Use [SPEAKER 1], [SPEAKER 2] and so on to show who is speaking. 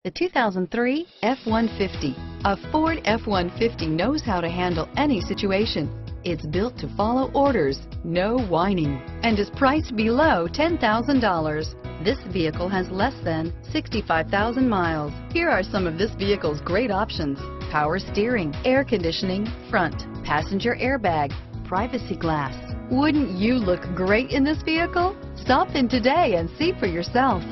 [SPEAKER 1] The 2003 F-150. A Ford F-150 knows how to handle any situation. It's built to follow orders, no whining, and is priced below $10,000. This vehicle has less than 65,000 miles. Here are some of this vehicle's great options: power steering, air conditioning, front, passenger airbag, privacy glass. Wouldn't you look great in this vehicle? Stop in today and see for yourself.